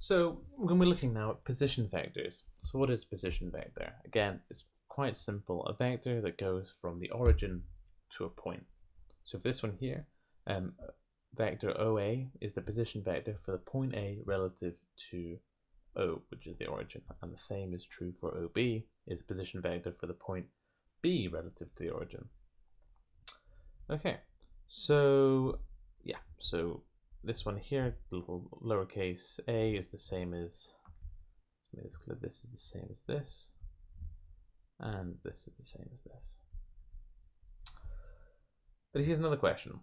So when we're looking now at position vectors, so what is a position vector? Again, it's quite simple, a vector that goes from the origin to a point. So for this one here, vector OA is the position vector for the point A relative to O, which is the origin, and the same is true for OB, is the position vector for the point B relative to the origin. Okay, so yeah, so this one here, the little lowercase a is the same as, let's make this clear, this is the same as this, and this is the same as this. But here's another question.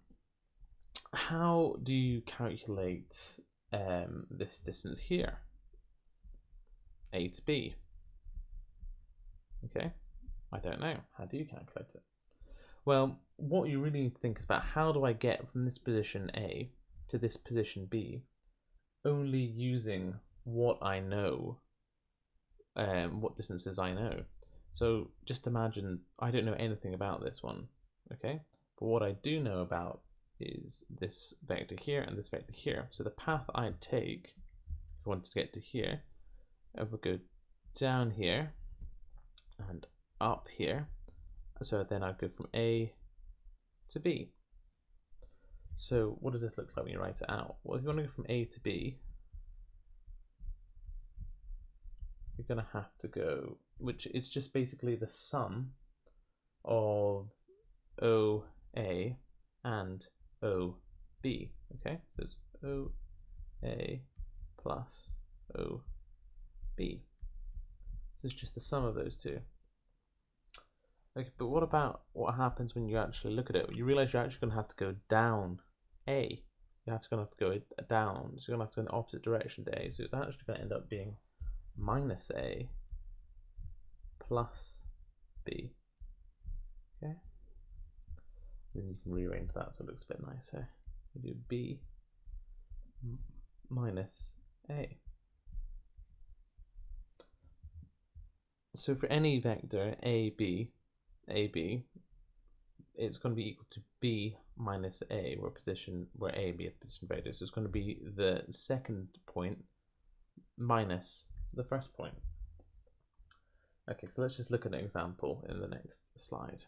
How do you calculate this distance here? A to B. Okay, I don't know. How do you calculate it? Well, what you really need to think is about how do I get from this position A to this position B only using what I know, what distances I know. So just imagine I don't know anything about this one, okay? But what I do know about is this vector here and this vector here. So the path I'd take if I wanted to get to here, I would go down here and up here. So then I'd go from A to B. So what does this look like when you write it out? Well, if you want to go from A to B, you're going to have to go, which is just basically the sum of OA and OB. Okay, so it's OA plus OB. So it's just the sum of those two. Okay, but what about what happens when you actually look at it? You realize you're actually going to have to go down A. You're going to have to go down. So you're going to have to go in the opposite direction to A. So it's actually going to end up being minus A plus B. Okay. Then you can rearrange that so it looks a bit nicer. You do B minus A. So for any vector AB, it's going to be equal to B minus A, where A and B are the position vector. So it's going to be the second point minus the first point. Okay, so let's just look at an example in the next slide.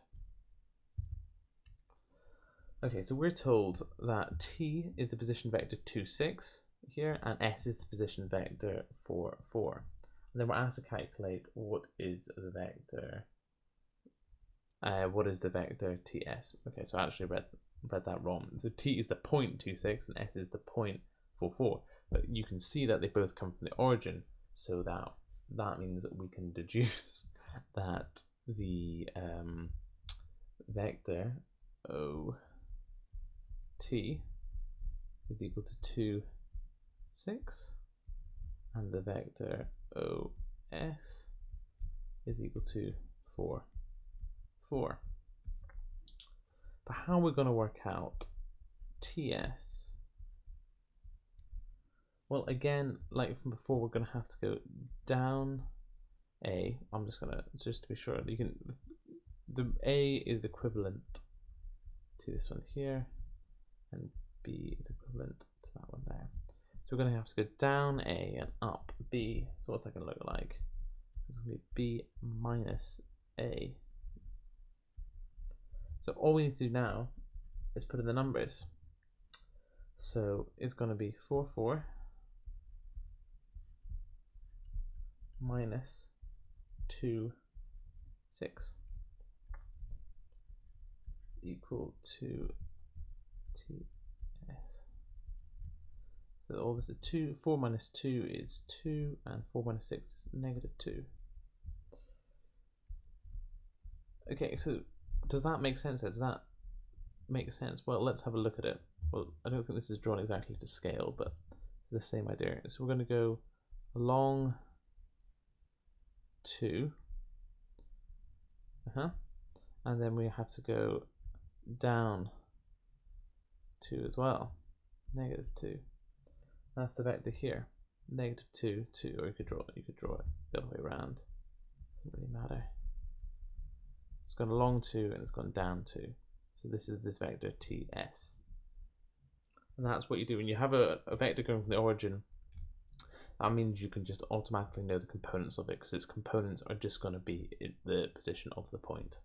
Okay, so we're told that T is the position vector 2, 6 here, and S is the position vector 4, 4. And then we're asked to calculate what is the vector TS. Okay, so I actually read that wrong. So T is the point 2, 6 and S is the point 4, 4. But you can see that they both come from the origin, so that means that we can deduce that the vector OT is equal to 2, 6, and the vector OS is equal to 4, 4. But how are we going to work out TS? Well, again, like from before, we're going to have to go down A. I'm just going to, just to be sure, the A is equivalent to this one here, and B is equivalent to that one there. So we're going to have to go down A and up B. So what's that going to look like? It's going to be B minus A. So all we need to do now is put in the numbers. So it's going to be 4, 4 minus 2, 6 equal to TS. So all this is 2, 4 minus 2 is 2, and 4 minus 6 is negative 2. Okay, so does that make sense? Does that make sense? Well, let's have a look at it. Well, I don't think this is drawn exactly to scale, but it's the same idea. So we're going to go along 2, and then we have to go down 2 as well, negative 2. That's the vector here, negative 2, 2, or you could draw it the other way around. Doesn't really matter. It's gone along 2 and it's gone down 2. So this is this vector TS. And that's what you do when you have a vector going from the origin that means you can just automatically know the components of it because its components are just going to be the position of the point.